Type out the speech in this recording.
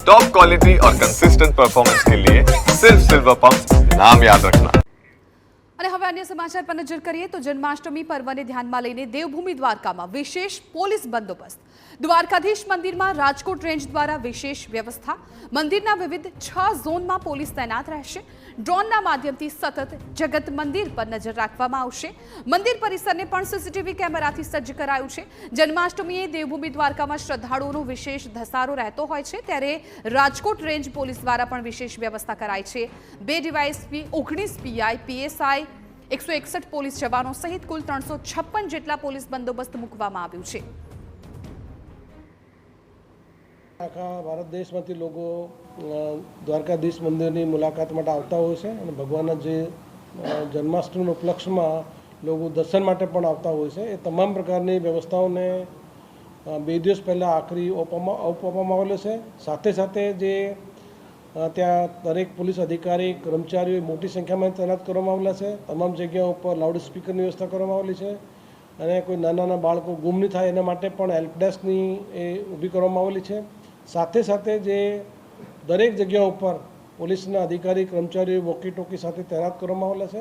Top quality और consistent performance के लिए सिर्फ सिल्वर पंप नाम याद रखना। અને હવે અન્ય સમાચાર પર નજર કરીએ તો જન્માષ્ટમી પર્વને ધ્યાનમાં લઈને દેવભૂમિ દ્વારકામાં વિશેષ પોલીસ બંદોબસ્ત। દ્વારકાધીશ મંદિરમાં રાજકોટ રેન્જ દ્વારા વિશેષ વ્યવસ્થા। મંદિરના વિવિધ 6 ઝોનમાં પોલીસ તૈનાત રહેશે। ડ્રોનના માધ્યમથી સતત જગત મંદિર પર નજર રાખવામાં આવશે। મંદિર પરિસરને પણ સીસીટીવી કેમેરાથી સજ્જ કરાયું છે। જન્માષ્ટમીએ દેવભૂમિ દ્વારકામાં શ્રદ્ધાળુઓનો વિશેષ ધસારો રહેતો હોય છે, ત્યારે રાજકોટ રેન્જ પોલીસ દ્વારા પણ વિશેષ વ્યવસ્થા કરાઈ છે। 2 ડીવાયએસપી, 19 પીઆઈ, પીએસઆઈ, 161 પોલીસ જવાનો સહિત કુલ 356 જેટલા પોલીસ બંદોબસ્ત મૂકવામાં આવ્યું છે। આખા ભારત દેશમાંથી લોકો દ્વારકાધીશ મંદિરની મુલાકાત માટે આવતા હોય છે અને ભગવાનના જે જન્માષ્ટમીના ઉપલક્ષમાં લોકો દર્શન માટે પણ આવતા હોય છે। એ તમામ પ્રકારની વ્યવસ્થાઓને 2 દિવસ પહેલાં આખરી ઓપ આપવામાં આવેલો છે। સાથે સાથે જે ત્યાં દરેક પોલીસ અધિકારી કર્મચારીઓ મોટી સંખ્યામાં તૈનાત કરવામાં આવેલા છે। તમામ જગ્યાઓ ઉપર લાઉડ સ્પીકરની વ્યવસ્થા કરવામાં આવેલી છે અને કોઈ નાના બાળકો ગુમ નહીં થાય એના માટે પણ હેલ્પ ડેસ્કની એ ઊભી કરવામાં આવેલી છે। સાથે સાથે જે દરેક જગ્યા ઉપર પોલીસના અધિકારી કર્મચારીઓ વોકી ટોકી સાથે તૈનાત કરવામાં આવેલા છે।